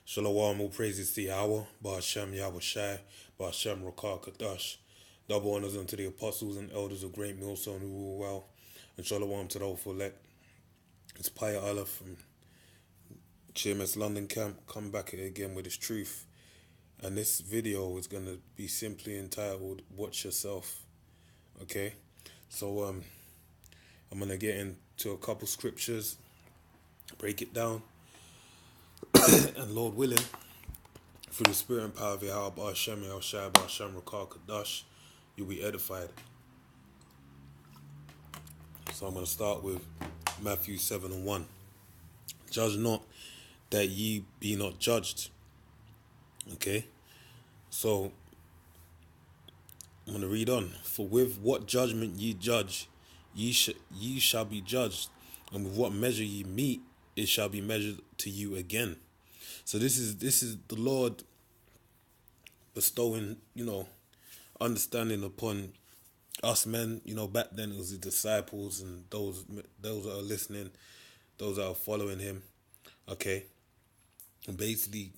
Shalom, all praises to Yahweh, Ba'ashem Yahweh Shai, Ba'ashem Rakah Kadash. Double honors unto the apostles and elders of GreatMillStone who rule well, and shalom to the hopeful elect. It's Paya Allah from GMSLondon camp, come back again with his truth. And this video is going to be simply entitled, Watch Yourself. Okay? So, I'm going to get into a couple scriptures, break it down, and Lord willing, through the spirit and power of Yahweh, Ba'ashem Yahweh Shai, Ba'ashem Rakah Kadash, you'll be edified. So I'm going to start with Matthew 7:1. Judge not that ye be not judged. Okay? So I'm going to read on. For with what judgment ye judge, ye shall be judged, and with what measure ye meet, it shall be measured to you again. So this is the Lord bestowing, understanding upon us men. Back then it was the disciples and those that are listening, those that are following him. Okay, and basically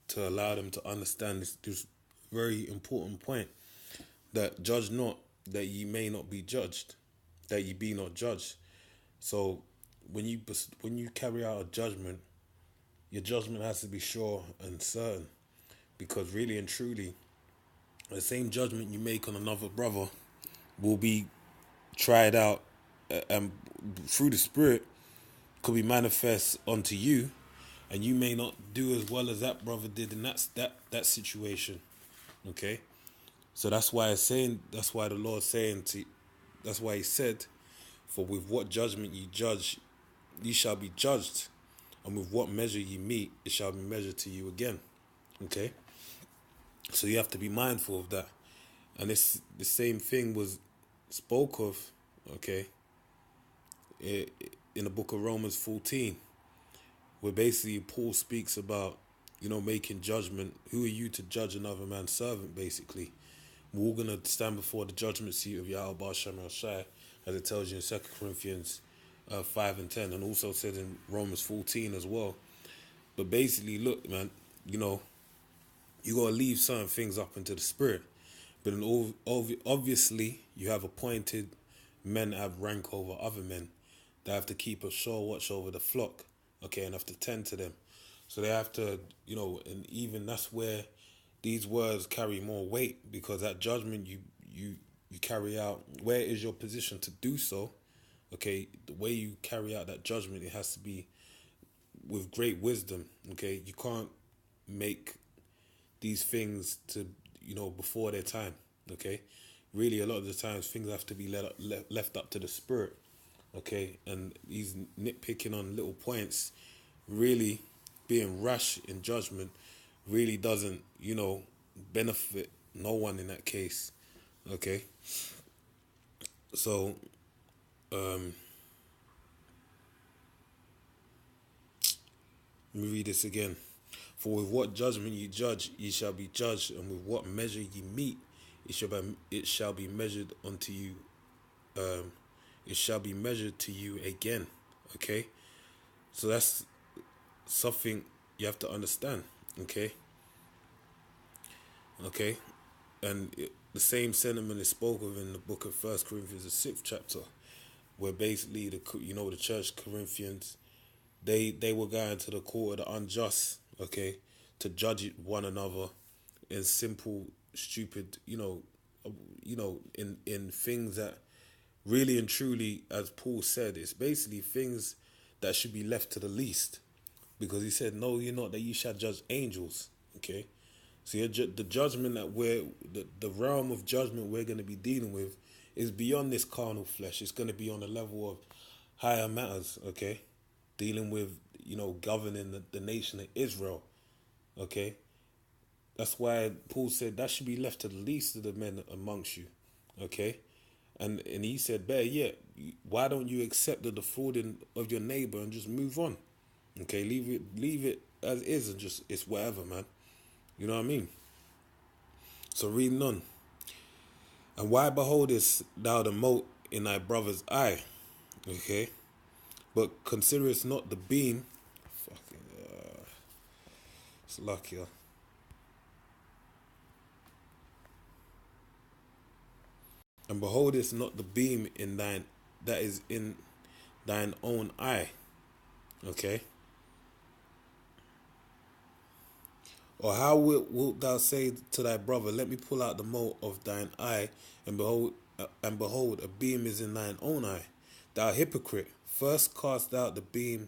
to allow them to understand this very important point, that judge not that ye may not be judged, that ye be not judged. So when you carry out a judgment, your judgment has to be sure and certain, because really and truly, the same judgment you make on another brother will be tried out and through the Spirit could be manifest onto you, and you may not do as well as that brother did in that situation. Okay, so that's why the Lord's saying that's why he said, for with what judgment ye judge, ye shall be judged, and with what measure ye meet, it shall be measured to you again. Okay, so you have to be mindful of that. And the same thing was spoke of, okay, in the book of Romans 14, where basically Paul speaks about, making judgment. Who are you to judge another man's servant, basically? We're all going to stand before the judgment seat of Yahweh Ba'ashem Yahweh Shai, as it tells you in 2 Corinthians 5 and 10, and also said in Romans 14 as well. But basically, look, man, you got to leave certain things up into the Spirit. But obviously, you have appointed men that have rank over other men that have to keep a sure watch over the flock, okay, and have to tend to them. So they have to, and even that's where these words carry more weight, because that judgment you carry out, where is your position to do so? Okay, the way you carry out that judgment, it has to be with great wisdom. Okay, you can't make these things to before their time. Okay, really a lot of the times things have to be left up to the Spirit. Okay, and these nitpicking on little points, really being rash in judgment, really doesn't benefit no one in that case. Okay, so let me read this again. For with what judgment ye judge, ye shall be judged, and with what measure ye meet, it shall be measured unto you. It shall be measured to you again. Okay, so that's something you have to understand. Okay, and the same sentiment is spoken of in the book of 1 Corinthians, the 6th chapter, where basically the church Corinthians, they were going to the court of the unjust, okay, to judge one another in simple, stupid, in things that really and truly, as Paul said, it's basically things that should be left to the least, because he said, "No, you're not that you shall judge angels." Okay, so the judgment that the realm of judgment we're going to be dealing with is beyond this carnal flesh. It's going to be on the level of higher matters. Okay, dealing with governing the nation of Israel. Okay, that's why Paul said that should be left to the least of the men amongst you. Okay, and he said, better yet, why don't you accept the defrauding of your neighbor and just move on? Okay, leave it as is, and just, it's whatever, man. You know what I mean? So reading on. And why beholdest thou the mote in thy brother's eye? Okay, but considerest not the beam. It's luckier. And behold, it's not the beam in thine that is in thine own eye. Okay. Or how wilt thou say to thy brother, let me pull out the mote of thine eye, and behold, a beam is in thine own eye? Thou hypocrite, first cast out the beam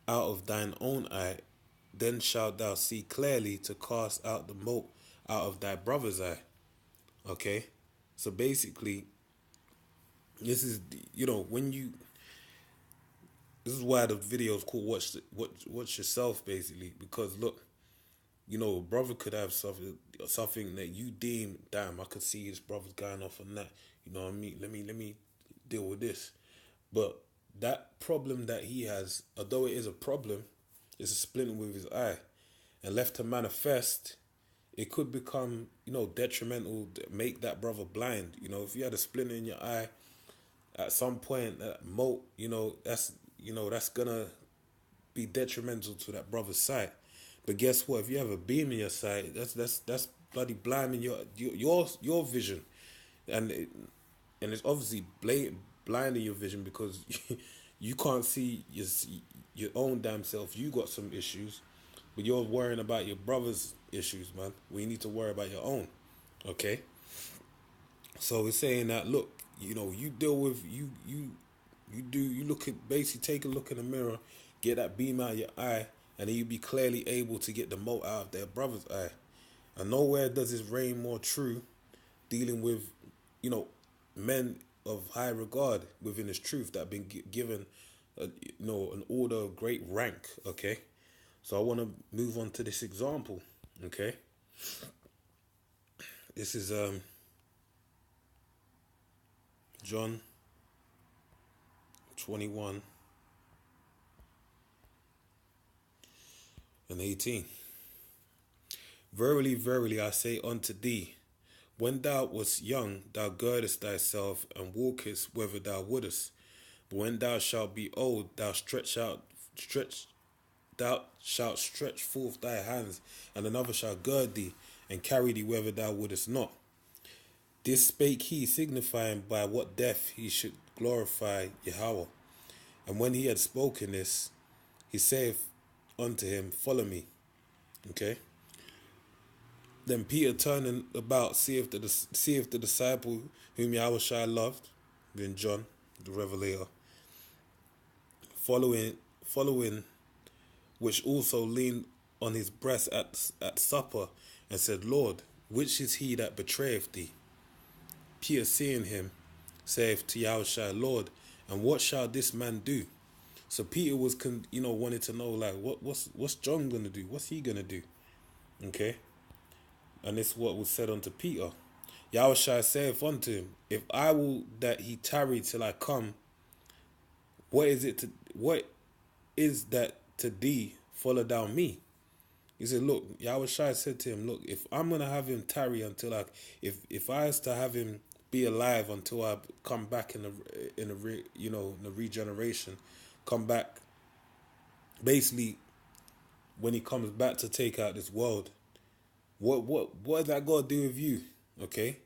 out of thine own eye, then shalt thou see clearly to cast out the mote out of thy brother's eye. Okay, so basically, this is when you. This is why the video is called Watch Yourself, basically, because look, a brother could have something that you deem, damn, I could see his brother's going off on that. You know what I mean? Let me deal with this. But that problem that he has, although it is a problem, it's a splinter with his eye, and left to manifest, it could become detrimental, make that brother blind. If you had a splinter in your eye, at some point, that mote, that's gonna be detrimental to that brother's sight. But guess what? If you have a beam in your sight, that's bloody blinding your vision, and it's obviously blinding your vision because you can't see your own damn self. You got some issues, but you're worrying about your brother's issues, man. We need to worry about your own. Okay. So it's saying that look, you deal with you look at, basically take a look in the mirror, get that beam out of your eye, and then you be clearly able to get the mote out of their brother's eye. And nowhere does this reign more true, dealing with, men of high regard within this truth that have been given, an order of great rank. Okay, so I want to move on to this example. Okay, this is John 21 and 18. Verily, verily, I say unto thee, when thou wast young, thou girdest thyself and walkest whither thou wouldest. But when thou shalt be old, thou shalt stretch forth thy hands, and another shall gird thee and carry thee whither thou wouldest not. This spake he, signifying by what death he should glorify Yahweh. And when he had spoken this, he saith unto him, follow me. Okay. Then Peter turning about seeth the disciple whom Yahweh loved, then John, the Revelator, following, which also leaned on his breast at supper, and said, Lord, which is he that betrayeth thee? Peter, seeing him, saith to Yahushua, Lord, and what shall this man do? So Peter was, wanted to know, like, what's John gonna do? What's he gonna do? Okay, and this is what was said unto Peter. Yahushua saith unto him, if I will that he tarry till I come, what is that to thee? Follow down me. He said, look, Yahushua said to him, look, if I'm gonna have him tarry until if I was to have him be alive until I come back in the regeneration, come back, basically, when he comes back to take out this world, what is that got to do with you? Okay,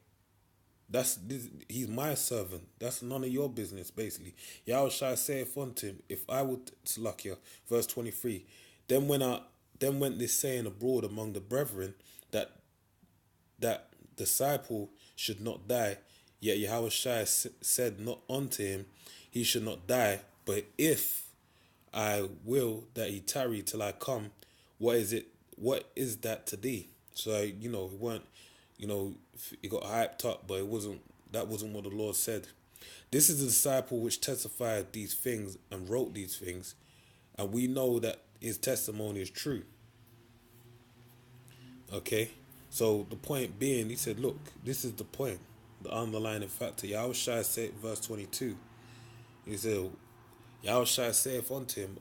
he's my servant. That's none of your business, basically. Yahushua saith unto him, if I would, it's luckier, verse 23. Then went this saying abroad among the brethren, that disciple should not die. Yet Yahushua said not unto him, he should not die. But if I will that he tarry till I come, what is it? What is that to thee? So it weren't, it got hyped up, but that wasn't what the Lord said. This is the disciple which testified these things and wrote these things, and we know that his testimony is true. Okay, so the point being, he said, look, this is the point, the underlying factor. Yahushua said, verse 22, he said, Yahushua saith unto him,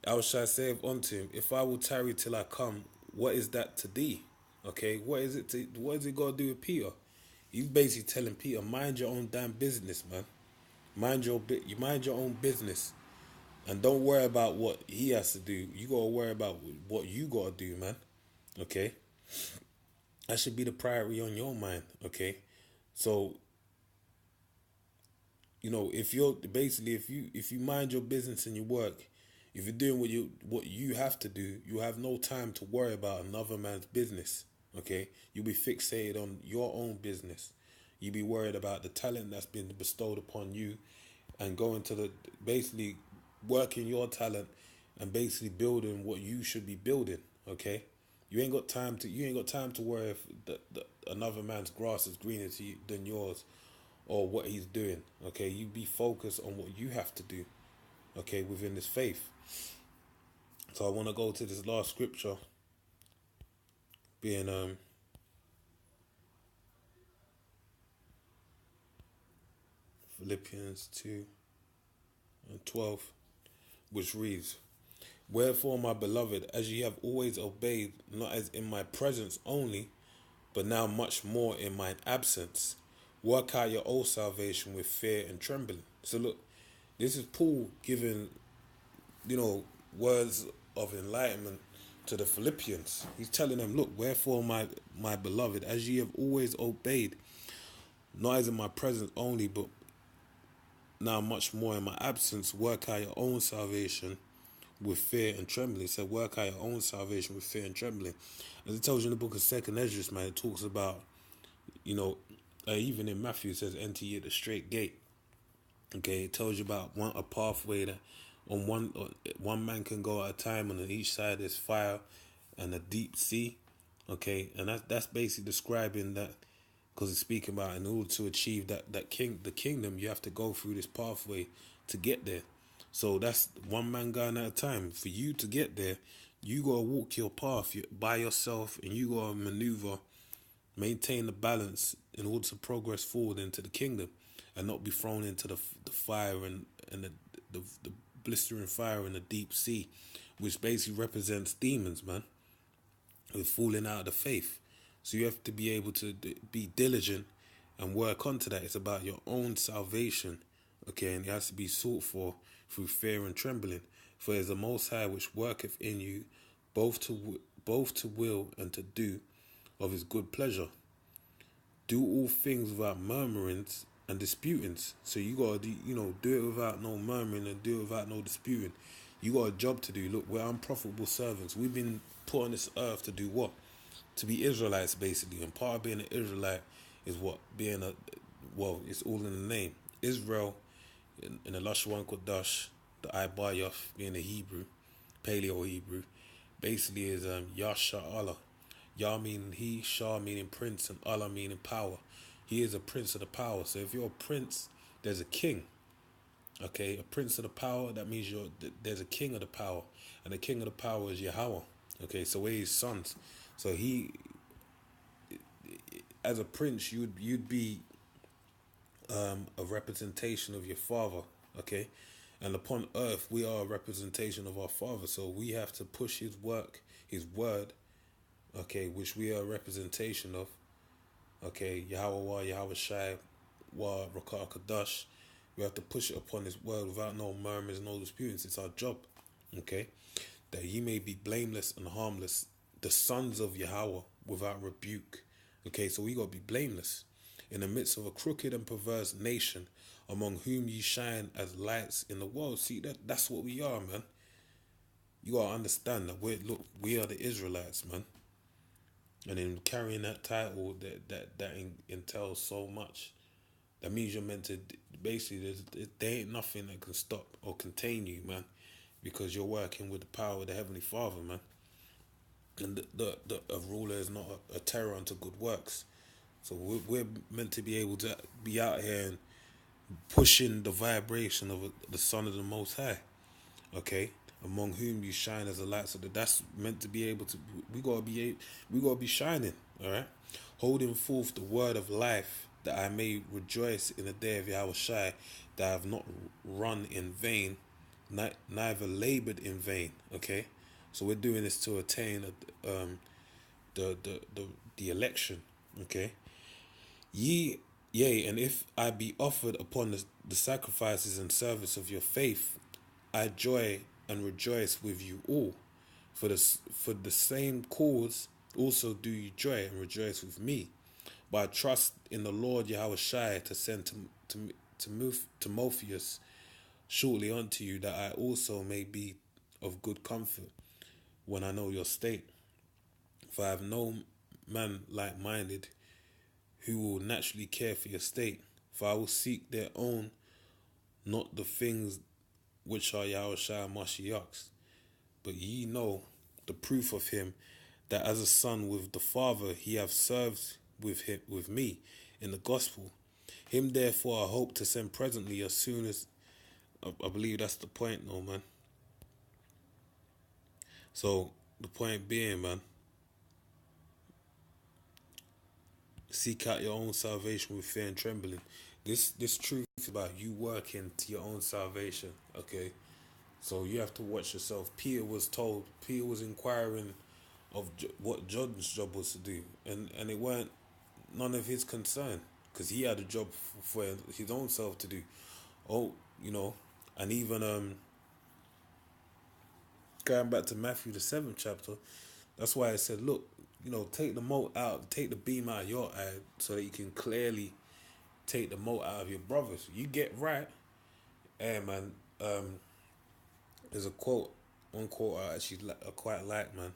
Yahushua saith unto him, if I will tarry till I come, what is that to thee? Okay, what is it got to do with Peter? He's basically telling Peter, mind your own damn business, man. You mind your own business. And don't worry about what he has to do. You gotta worry about what you gotta do, man. Okay? That should be the priority on your mind, okay? So, if you're basically if you mind your business and your work, if you're doing what you have to do, you have no time to worry about another man's business. Okay? You'll be fixated on your own business. You'll be worried about the talent that's been bestowed upon you and going to basically working your talent and basically building what you should be building, okay? You ain't got time to worry if another man's grass is greener to you than yours or what he's doing. Okay, you be focused on what you have to do. Okay, within this faith. So I want to go to this last scripture, being Philippians 2:12, which reads, "Wherefore, my beloved, as ye have always obeyed, not as in my presence only, but now much more in mine absence, work out your own salvation with fear and trembling." So look, this is Paul giving, words of enlightenment to the Philippians. He's telling them, look, wherefore my beloved, as ye have always obeyed, not as in my presence only, but now much more in my absence, work out your own salvation with fear and trembling. He said, work out your own salvation with fear and trembling. As it tells you in the book of 2nd Esdras, man, it talks about, even in Matthew, it says, enter ye at the straight gate. Okay, it tells you about a pathway that on one man can go at a time, and on each side there's fire and a deep sea. Okay, and that's basically describing that, because it's speaking about in order to achieve the kingdom, you have to go through this pathway to get there. So that's one man going at a time. For you to get there, you gotta walk your path by yourself, and you gotta maneuver, maintain the balance in order to progress forward into the kingdom, and not be thrown into the fire and the blistering fire in the deep sea, which basically represents demons, man, with falling out of the faith. So you have to be able to be diligent and work onto that. It's about your own salvation, okay, and it has to be sought for through fear and trembling. For it is the Most High which worketh in you both to will and to do of his good pleasure. Do all things without murmurings and disputings. So you gotta do it without no murmuring and do it without no disputing. You got a job to do. Look, we're unprofitable servants. We've been put on this earth to do what? To be Israelites, basically. And part of being an Israelite is what? It's all in the name. Israel, in the Lashwan Kodash, the Ibayoth, being a Hebrew, Paleo Hebrew, basically is Yasha Allah. Yah meaning he, Shah meaning prince, and Allah meaning power. He is a prince of the power. So if you're a prince, there's a king. Okay, a prince of the power, that means there's a king of the power. And the king of the power is Yahweh. Okay, so we're his sons. So he, as a prince, you'd be a representation of your father. Okay, and upon earth, we are a representation of our father. So we have to push his work, his word, okay, which we are a representation of. Okay, Yahweh, Yahweh Shai, Wa, Rakah Kadash. We have to push it upon his word without no murmurs, no disputings. It's our job, okay? That ye may be blameless and harmless, the sons of Yahweh, without rebuke. Okay, so we got to be blameless in the midst of a crooked and perverse nation, among whom ye shine as lights in the world. See, that's what we are, man. You got to understand that we are the Israelites, man. And in carrying that title, that entails so much. That means you're meant to, basically, there ain't nothing that can stop or contain you, man, because you're working with the power of the Heavenly Father, man. And a ruler is not a terror unto good works. So we're meant to be able to be out here and pushing the vibration of the Son of the Most High, okay? Among whom you shine as a light. So that's meant to be able to. We gotta be shining, all right, holding forth the word of life, that I may rejoice in the day of Yahweh Shai, that I have not run in vain, neither labored in vain. Okay, so we're doing this to attain the election. Okay, yea, and if I be offered upon the sacrifices and service of your faith, I joy and rejoice with you all. For the same cause also do you joy and rejoice with me. But I trust in the Lord Yahushua to send Timotheus shortly unto you, that I also may be of good comfort when I know your state. For I have no man like-minded who will naturally care for your state. For I will seek their own, not the things which are Yahushua Mashiach's. But ye know the proof of him, that as a son with the Father he hath served with me in the gospel. Him therefore I hope to send presently, as soon as I believe that's the point, no man. So the point being, man, seek out your own salvation with fear and trembling. This truth is about you working to your own salvation, okay? So you have to watch yourself. Peter was inquiring of what John's job was to do, and it weren't none of his concern, because he had a job for his own self to do. Oh, and even going back to Matthew the 7th chapter, that's why it said, look, take the mote out, take the beam out of your eye, so that you can clearly take the mote out of your brothers. You get right. Hey man, there's one quote I actually quite like, man.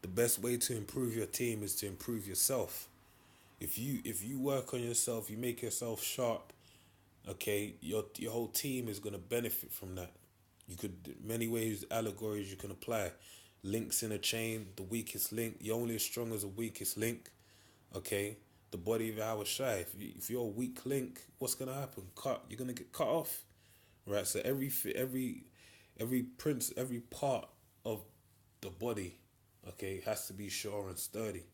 The best way to improve your team is to improve yourself. If you work on yourself, you make yourself sharp, okay, your whole team is gonna benefit from that. You could, many ways, allegories you can apply. Links in a chain, the weakest link. You're only as strong as the weakest link. Okay, the body of our shy. If you're a weak link, what's gonna happen? You're gonna get cut off, right? So every part of the body, okay, has to be sure and sturdy,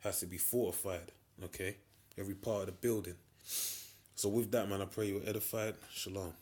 has to be fortified, okay? Every part of the building. So with that, man, I pray you're edified. Shalom.